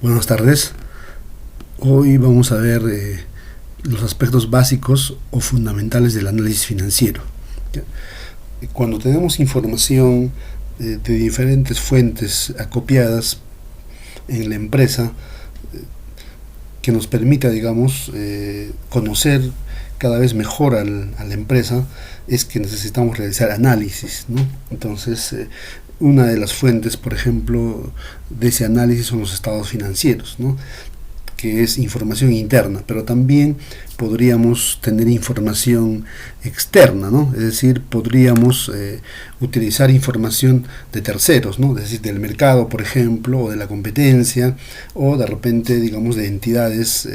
Buenas tardes. Hoy vamos a ver los aspectos básicos o fundamentales del análisis financiero. ¿Ya? Cuando tenemos información de diferentes fuentes acopiadas en la empresa que nos permita, digamos, conocer cada vez mejor a la empresa, es que necesitamos realizar análisis, ¿no? Entonces, una de las fuentes, por ejemplo, de ese análisis son los estados financieros, ¿no? Que es información interna, pero también podríamos tener información externa, ¿no? Es decir, podríamos utilizar información de terceros, ¿no? Es decir, del mercado, por ejemplo, o de la competencia, o de repente, digamos, de entidades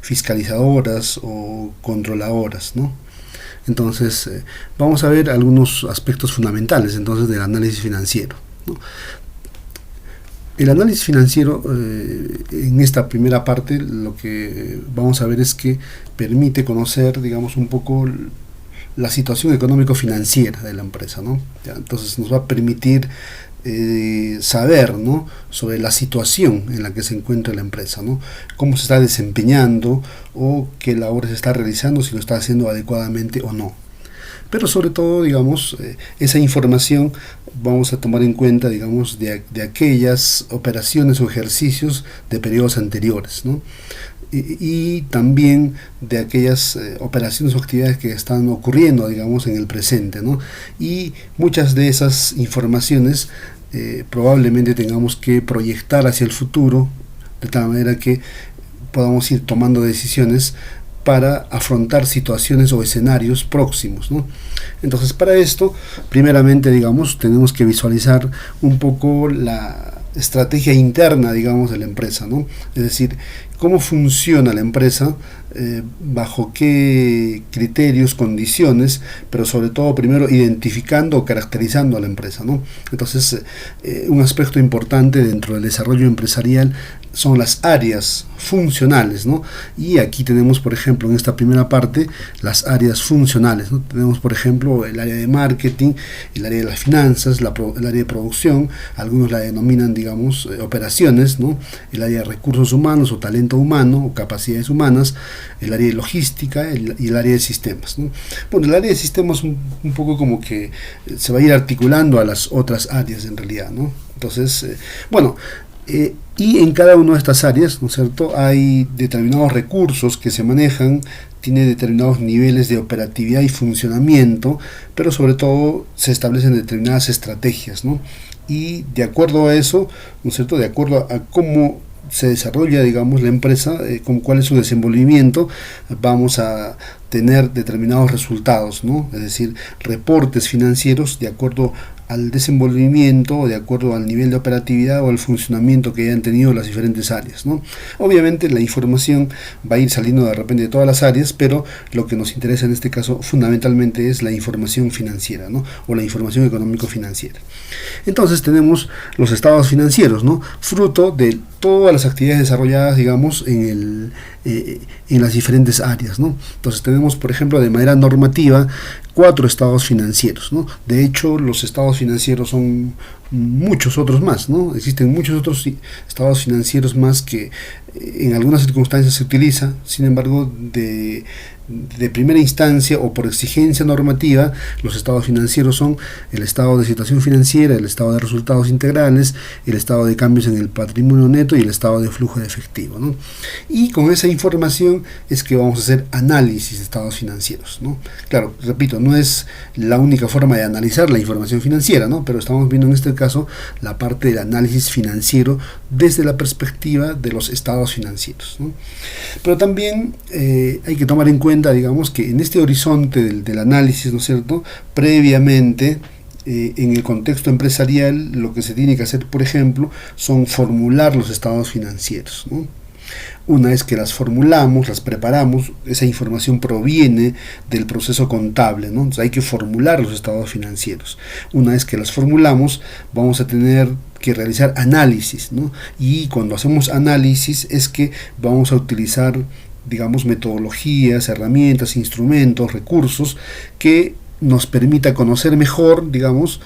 fiscalizadoras o controladoras, ¿no? Entonces, vamos a ver algunos aspectos fundamentales entonces del análisis financiero, ¿no? El análisis financiero, en esta primera parte, lo que vamos a ver es que permite conocer, digamos, un poco la situación económico-financiera de la empresa, ¿no? Ya, entonces nos va a permitir saber, ¿no?, sobre la situación en la que se encuentra la empresa, ¿no?, cómo se está desempeñando o qué labores se está realizando, si lo está haciendo adecuadamente o no. Pero sobre todo, digamos, esa información vamos a tomar en cuenta, digamos, de aquellas operaciones o ejercicios de periodos anteriores, ¿no? Y también de aquellas operaciones o actividades que están ocurriendo, digamos, en el presente, ¿no? Y muchas de esas informaciones probablemente tengamos que proyectar hacia el futuro, de tal manera que podamos ir tomando decisiones para afrontar situaciones o escenarios próximos, ¿no? Entonces, para esto, primeramente, digamos, tenemos que visualizar un poco la estrategia interna, digamos, de la empresa, ¿no? Es decir, cómo funciona la empresa, bajo qué criterios, condiciones, pero sobre todo primero identificando o caracterizando a la empresa, ¿no? Entonces, un aspecto importante dentro del desarrollo empresarial son las áreas funcionales, ¿no? Y aquí tenemos, por ejemplo, en esta primera parte, las áreas funcionales, ¿no? Tenemos, por ejemplo, el área de marketing, el área de las finanzas, el área de producción, algunos la denominan, digamos, operaciones, ¿no? El área de recursos humanos o talento humano o capacidades humanas, el área de logística y el área de sistemas, ¿no? Bueno, el área de sistemas un poco como que se va a ir articulando a las otras áreas en realidad, ¿no? Entonces, bueno, y en cada una de estas áreas, ¿no es cierto?, hay determinados recursos que se manejan, tiene determinados niveles de operatividad y funcionamiento, pero sobre todo se establecen determinadas estrategias, ¿no? Y de acuerdo a eso, ¿no es cierto?, de acuerdo a cómo se desarrolla, digamos, la empresa, con cuál es su desenvolvimiento, vamos a tener determinados resultados, ¿no? Es decir, reportes financieros de acuerdo al desenvolvimiento, de acuerdo al nivel de operatividad o al funcionamiento que hayan tenido las diferentes áreas, ¿no? Obviamente la información va a ir saliendo de repente de todas las áreas, pero lo que nos interesa en este caso fundamentalmente es la información financiera, ¿no?, o la información económico-financiera. Entonces tenemos los estados financieros, ¿no?, fruto de todas las actividades desarrolladas, digamos, en las diferentes áreas, ¿no? Entonces tenemos, por ejemplo, de manera normativa, 4 estados financieros, ¿no? De hecho, los estados financieros son muchos otros más, ¿no? Existen muchos otros estados financieros más que en algunas circunstancias se utiliza, sin embargo, de primera instancia o por exigencia normativa, los estados financieros son el estado de situación financiera, el estado de resultados integrales, el estado de cambios en el patrimonio neto y el estado de flujo de efectivo, ¿no? Y con esa información es que vamos a hacer análisis de estados financieros, ¿no? Claro, repito, no es la única forma de analizar la información financiera, ¿no?, pero estamos viendo en este caso la parte del análisis financiero desde la perspectiva de los estados financieros, ¿no? Pero también hay que tomar en cuenta, digamos, que en este horizonte del análisis, ¿no es cierto?, previamente, en el contexto empresarial, lo que se tiene que hacer, por ejemplo, son formular los estados financieros, ¿no? Una vez que las formulamos, las preparamos, esa información proviene del proceso contable, ¿no? Entonces hay que formular los estados financieros. Una vez que las formulamos, vamos a tener que realizar análisis, ¿no? Y cuando hacemos análisis es que vamos a utilizar, digamos, metodologías, herramientas, instrumentos, recursos que nos permita conocer mejor, digamos,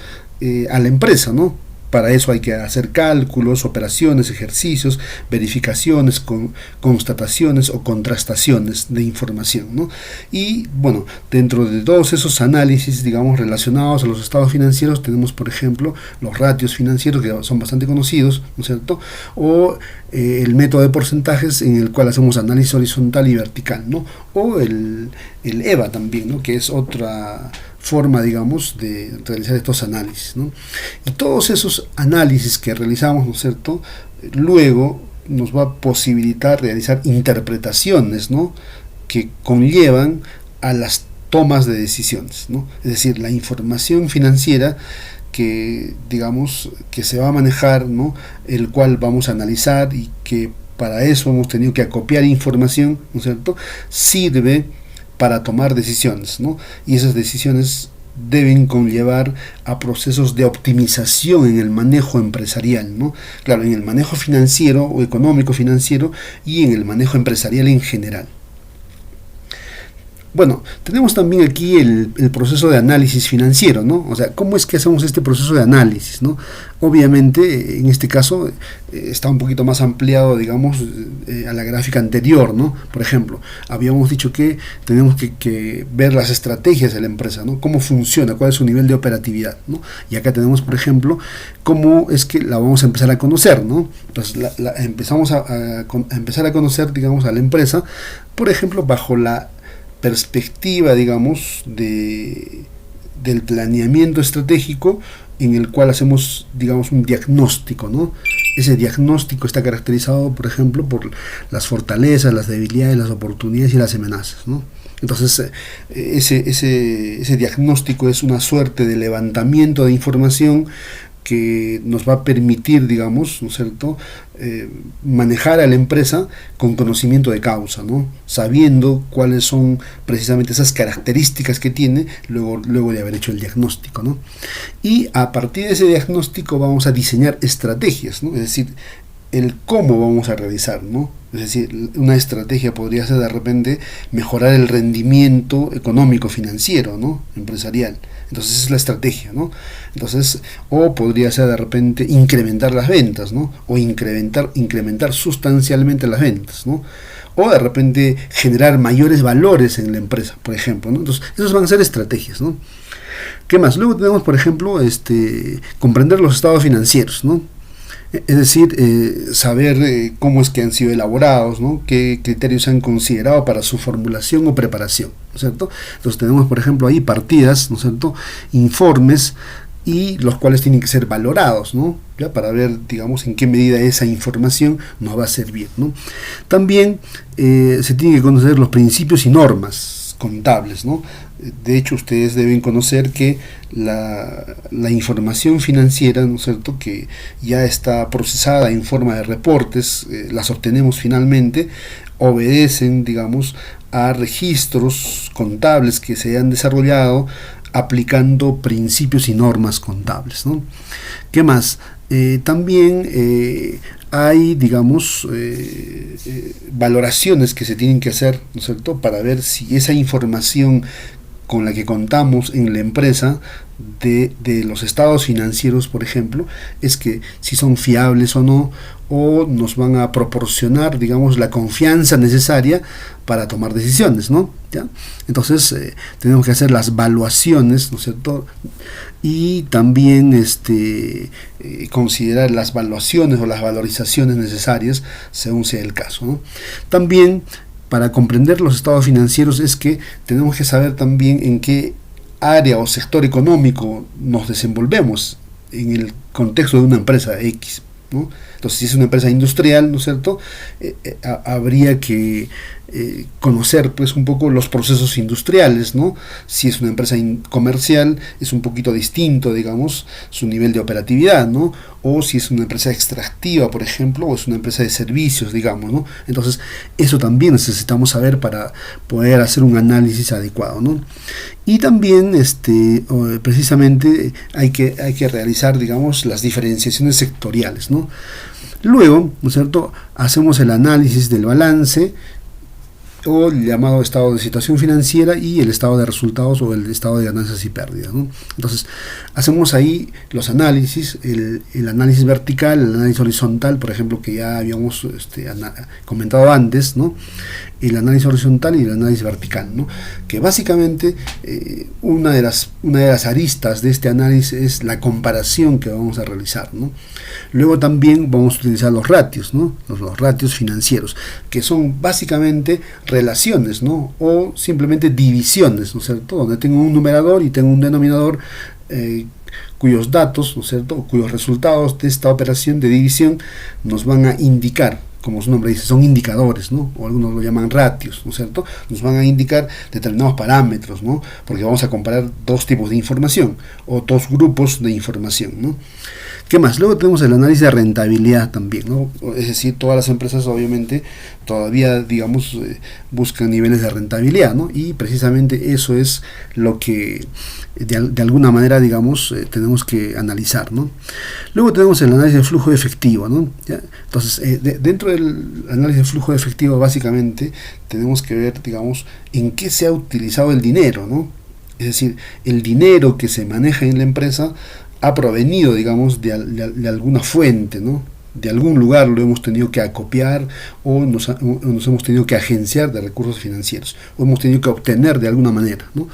a la empresa, ¿no? Para eso hay que hacer cálculos, operaciones, ejercicios, verificaciones, constataciones o contrastaciones de información, ¿no? Y bueno, dentro de todos esos análisis, digamos, relacionados a los estados financieros, tenemos, por ejemplo, los ratios financieros, que son bastante conocidos, ¿no es cierto? O el método de porcentajes, en el cual hacemos análisis horizontal y vertical, ¿no? O el EVA también, ¿no? Que es otra forma, digamos, de realizar estos análisis, ¿no? Y todos esos análisis que realizamos, ¿no es cierto?, luego nos va a posibilitar realizar interpretaciones, ¿no?, que conllevan a las tomas de decisiones, ¿no? Es decir, la información financiera que, digamos, que se va a manejar, ¿no?, el cual vamos a analizar, y que para eso hemos tenido que acopiar información, ¿no es cierto?, sirve para tomar decisiones, ¿no? Y esas decisiones deben conllevar a procesos de optimización en el manejo empresarial, ¿no? Claro, en el manejo financiero o económico financiero, y en el manejo empresarial en general. Bueno, tenemos también aquí el proceso de análisis financiero, ¿no? O sea, ¿cómo es que hacemos este proceso de análisis, ¿no? Obviamente, en este caso, está un poquito más ampliado, digamos, a la gráfica anterior, ¿no? Por ejemplo, habíamos dicho que tenemos que ver las estrategias de la empresa, ¿no? Cómo funciona, cuál es su nivel de operatividad, ¿no? Y acá tenemos, por ejemplo, cómo es que la vamos a empezar a conocer, ¿no? Entonces, empezamos a empezar a conocer, digamos, a la empresa, por ejemplo, bajo la perspectiva, digamos, del planeamiento estratégico, en el cual hacemos, digamos, un diagnóstico, ¿no? Ese diagnóstico está caracterizado, por ejemplo, por las fortalezas, las debilidades, las oportunidades y las amenazas, ¿no? Entonces, ese diagnóstico es una suerte de levantamiento de información que nos va a permitir, digamos, ¿no es cierto?, manejar a la empresa con conocimiento de causa, ¿no?, sabiendo cuáles son precisamente esas características que tiene luego de haber hecho el diagnóstico, ¿no? Y a partir de ese diagnóstico vamos a diseñar estrategias, ¿no? Es decir, el cómo vamos a realizar, ¿no? Es decir, una estrategia podría ser de repente mejorar el rendimiento económico financiero, ¿no?, empresarial. Entonces esa es la estrategia, ¿no? Entonces, o podría ser de repente incrementar las ventas, ¿no? O incrementar sustancialmente las ventas, ¿no? O de repente generar mayores valores en la empresa, por ejemplo, ¿no? Entonces, esos van a ser estrategias, ¿no? ¿Qué más? Luego tenemos, por ejemplo, comprender los estados financieros, ¿no? Es decir, saber cómo es que han sido elaborados, ¿no?, qué criterios se han considerado para su formulación o preparación, ¿no es cierto? Entonces tenemos, por ejemplo, ahí partidas, ¿no es cierto?, informes, y los cuales tienen que ser valorados, ¿no?, ya para ver, digamos, en qué medida esa información nos va a servir, ¿no? También se tienen que conocer los principios y normas contables, ¿no? De hecho, ustedes deben conocer que la información financiera, ¿no es cierto?, que ya está procesada en forma de reportes, las obtenemos finalmente, obedecen, digamos, a registros contables que se han desarrollado aplicando principios y normas contables, ¿no? ¿Qué más? También hay, digamos, valoraciones que se tienen que hacer, ¿no es cierto?, para ver si esa información con la que contamos en la empresa de los estados financieros, por ejemplo, es que si son fiables o no, o nos van a proporcionar, digamos, la confianza necesaria para tomar decisiones, ¿no? ¿Ya? Entonces, tenemos que hacer las valuaciones, ¿no es cierto?, y también considerar las valuaciones o las valorizaciones necesarias según sea el caso, ¿no? También, para comprender los estados financieros, es que tenemos que saber también en qué área o sector económico nos desenvolvemos en el contexto de una empresa X, ¿no? Entonces, si es una empresa industrial, ¿no es cierto?, habría que conocer, pues, un poco los procesos industriales, ¿no? Si es una empresa comercial, es un poquito distinto, digamos, su nivel de operatividad, ¿no? O si es una empresa extractiva, por ejemplo, o es una empresa de servicios, digamos, ¿no? Entonces, eso también necesitamos saber para poder hacer un análisis adecuado, ¿no? Y también, precisamente, hay que realizar, digamos, las diferenciaciones sectoriales, ¿no? Luego, ¿no es cierto?, hacemos el análisis del balance, o el llamado estado de situación financiera y el estado de resultados o el estado de ganancias y pérdidas, ¿no? Entonces, hacemos ahí los análisis, el análisis vertical, el análisis horizontal, por ejemplo, que ya habíamos comentado antes, ¿no? El análisis horizontal y el análisis vertical, ¿no? Que básicamente una de las aristas de este análisis es la comparación que vamos a realizar, ¿no? Luego también vamos a utilizar los ratios, ¿no? Los ratios financieros, que son básicamente relaciones, ¿no? O simplemente divisiones, ¿no es cierto? Donde tengo un numerador y tengo un denominador cuyos datos, ¿no es cierto?, cuyos resultados de esta operación de división nos van a indicar, como su nombre dice, son indicadores, ¿no? O algunos lo llaman ratios, ¿no es cierto? Nos van a indicar determinados parámetros, ¿no? Porque vamos a comparar dos tipos de información o dos grupos de información, ¿no? ¿Qué más? Luego tenemos el análisis de rentabilidad también, ¿no? Es decir, todas las empresas obviamente todavía, digamos, buscan niveles de rentabilidad, ¿no? Y precisamente eso es lo que de alguna manera, digamos, tenemos que analizar, ¿no? Luego tenemos el análisis de flujo de efectivo, ¿no? ¿Ya? Entonces, dentro del análisis de flujo de efectivo, básicamente, tenemos que ver, digamos, en qué se ha utilizado el dinero, ¿no? Es decir, el dinero que se maneja en la empresa ha provenido, digamos, de alguna fuente, ¿no? De algún lugar lo hemos tenido que acopiar o nos hemos tenido que agenciar de recursos financieros o hemos tenido que obtener de alguna manera, ¿no?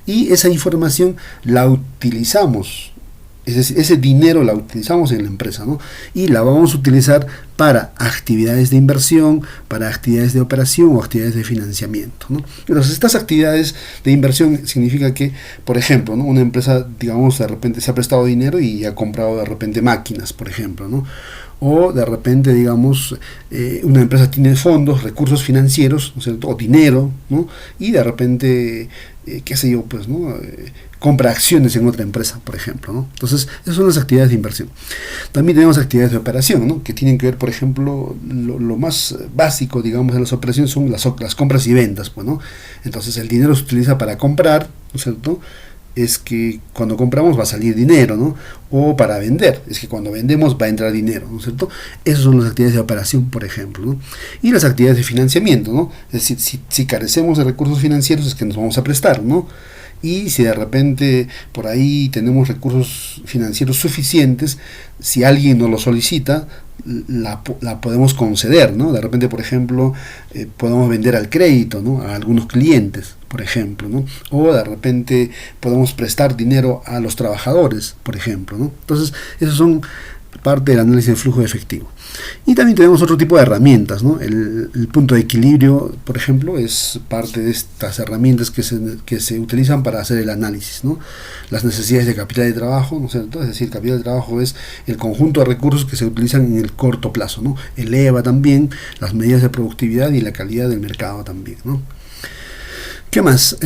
Y esa información la utilizamos, es decir, ese dinero la utilizamos en la empresa, ¿no? Y la vamos a utilizar para actividades de inversión, para actividades de operación o actividades de financiamiento, ¿no? Entonces, estas actividades de inversión significa que, por ejemplo, ¿no?, una empresa, digamos, de repente se ha prestado dinero y ha comprado de repente máquinas, por ejemplo, ¿no? O de repente, digamos, una empresa tiene fondos, recursos financieros, ¿no es cierto?, o dinero, ¿no? Y de repente, qué sé yo, pues, ¿no?, compra acciones en otra empresa, por ejemplo, ¿no? Entonces, esas son las actividades de inversión. También tenemos actividades de operación, ¿no?, que tienen que ver, por ejemplo, lo más básico, digamos, de las operaciones son las compras y ventas, pues, ¿no? Entonces, el dinero se utiliza para comprar, ¿no es cierto?, es que cuando compramos va a salir dinero, ¿no? O para vender, es que cuando vendemos va a entrar dinero, ¿no es cierto? Esas son las actividades de operación, por ejemplo, ¿no? Y las actividades de financiamiento, ¿no? Es decir, si carecemos de recursos financieros es que nos vamos a prestar, ¿no? Y si de repente por ahí tenemos recursos financieros suficientes, si alguien nos lo solicita, la podemos conceder, ¿no? De repente, por ejemplo, podemos vender al crédito, ¿no?, a algunos clientes, por ejemplo, ¿no? O de repente podemos prestar dinero a los trabajadores, por ejemplo, ¿no? Entonces, esos son parte del análisis de flujo de efectivo. Y también tenemos otro tipo de herramientas, ¿no? El punto de equilibrio, por ejemplo, es parte de estas herramientas que se utilizan para hacer el análisis, ¿no? Las necesidades de capital de trabajo, ¿no es cierto? Es decir, capital de trabajo es el conjunto de recursos que se utilizan en el corto plazo, ¿no? El EVA también, las medidas de productividad y la calidad del mercado también, ¿no? ¿Qué más?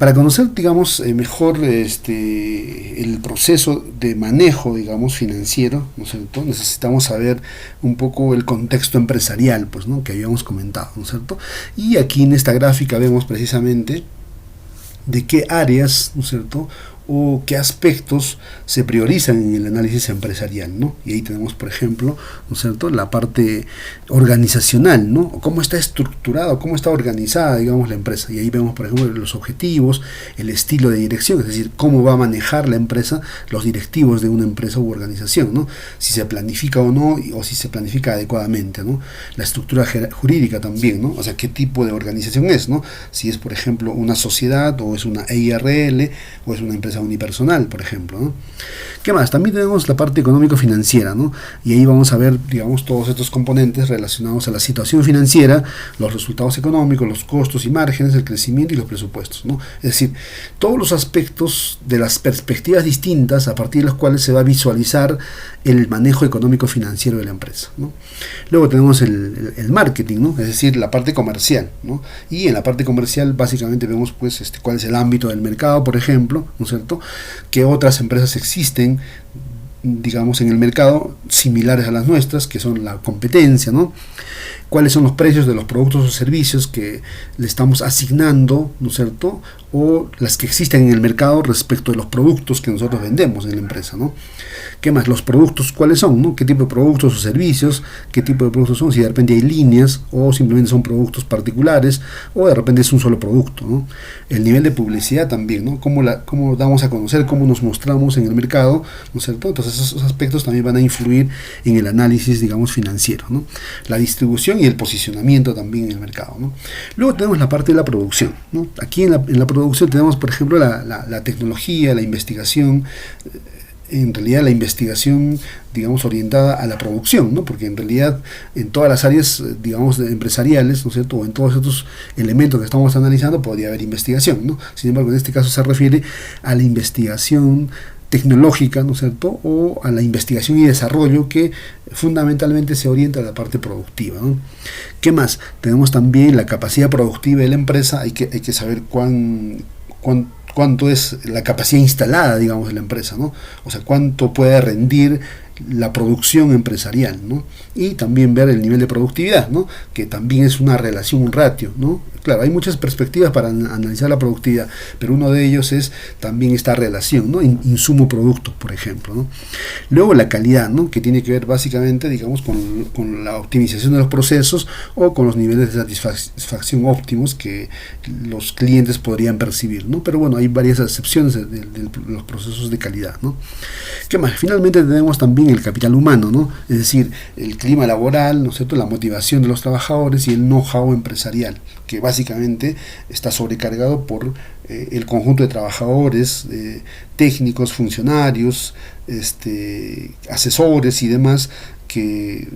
Para conocer, digamos, mejor el proceso de manejo, digamos, financiero, ¿no es cierto?, necesitamos saber un poco el contexto empresarial, pues, ¿no?, que habíamos comentado, ¿no es cierto? Y aquí en esta gráfica vemos precisamente de qué áreas, ¿no es cierto?, o qué aspectos se priorizan en el análisis empresarial, ¿no? Y ahí tenemos, por ejemplo, ¿no es cierto?, la parte organizacional, ¿no? O cómo está estructurada, cómo está organizada, digamos, la empresa. Y ahí vemos, por ejemplo, los objetivos, el estilo de dirección, es decir, cómo va a manejar la empresa, los directivos de una empresa u organización, ¿no? Si se planifica o no, o si se planifica adecuadamente, ¿no? La estructura jurídica también, ¿no? O sea, qué tipo de organización es, ¿no? Si es, por ejemplo, una sociedad, o es una EIRL, o es una empresa unipersonal, por ejemplo, ¿no? ¿Qué más? También tenemos la parte económico-financiera, ¿no? Y ahí vamos a ver, digamos, todos estos componentes relacionados a la situación financiera, los resultados económicos, los costos y márgenes, el crecimiento y los presupuestos, ¿no? Es decir, todos los aspectos de las perspectivas distintas a partir de las cuales se va a visualizar el manejo económico-financiero de la empresa, ¿no? Luego tenemos el marketing, ¿no? Es decir, la parte comercial, ¿no? Y en la parte comercial básicamente vemos, pues, cuál es el ámbito del mercado, por ejemplo, ¿no es cierto?, qué otras empresas existen digamos, en el mercado similares a las nuestras, que son la competencia, ¿no? Cuáles son los precios de los productos o servicios que le estamos asignando, ¿no es cierto?, o las que existen en el mercado respecto de los productos que nosotros vendemos en la empresa, ¿no? ¿Qué más? Los productos, ¿cuáles son, no? ¿Qué tipo de productos o servicios? ¿Qué tipo de productos son? Si de repente hay líneas o simplemente son productos particulares o de repente es un solo producto, ¿no? El nivel de publicidad también, ¿no? Cómo damos a conocer, cómo nos mostramos en el mercado, ¿no es cierto? Entonces esos aspectos también van a influir en el análisis, digamos, financiero, ¿no? La distribución y el posicionamiento también en el mercado, ¿no? Luego tenemos la parte de la producción, ¿no? Aquí en la producción tenemos, por ejemplo, la tecnología, la investigación, en realidad la investigación, digamos, orientada a la producción, ¿no? Porque en realidad en todas las áreas, digamos, empresariales, ¿no es cierto?, o en todos estos elementos que estamos analizando podría haber investigación, ¿no? Sin embargo, en este caso se refiere a la investigación tecnológica, ¿no es cierto?, o a la investigación y desarrollo que fundamentalmente se orienta a la parte productiva, ¿no? ¿Qué más? Tenemos también la capacidad productiva de la empresa. Hay que saber cuánto es la capacidad instalada, digamos, de la empresa, ¿no? O sea, cuánto puede rendir la producción empresarial, ¿no? Y también ver el nivel de productividad, ¿no? Que también es una relación, un ratio, ¿no? Claro, hay muchas perspectivas para analizar la productividad, pero uno de ellos es también esta relación, ¿no? Insumo-producto, por ejemplo, ¿no? Luego la calidad, ¿no? Que tiene que ver básicamente, digamos, con la optimización de los procesos o con los niveles de satisfacción óptimos que los clientes podrían percibir, ¿no? Pero bueno, hay varias excepciones de los procesos de calidad, ¿no? ¿Qué más? Finalmente tenemos también el capital humano, ¿no? Es decir, el clima laboral, ¿no es cierto?, la motivación de los trabajadores y el know-how empresarial, que básicamente está sobrecargado por el conjunto de trabajadores, técnicos, funcionarios, asesores y demás que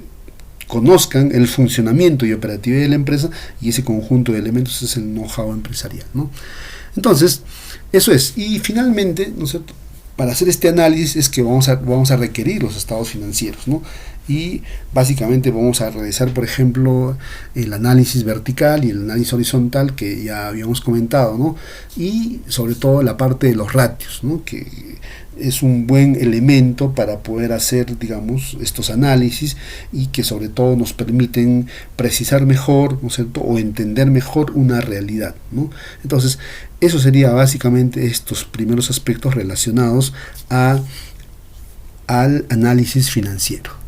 conozcan el funcionamiento y operatividad de la empresa, y ese conjunto de elementos es el know-how empresarial, ¿no? Entonces, eso es. Y finalmente, ¿no es cierto?, para hacer este análisis es que vamos a requerir los estados financieros, ¿no? Y básicamente vamos a realizar, por ejemplo, el análisis vertical y el análisis horizontal que ya habíamos comentado, ¿no? Y sobre todo la parte de los ratios, ¿no? Que es un buen elemento para poder hacer, digamos, estos análisis, y que sobre todo nos permiten precisar mejor, ¿no es cierto?, o entender mejor una realidad, ¿no? Entonces, eso sería básicamente estos primeros aspectos relacionados al análisis financiero.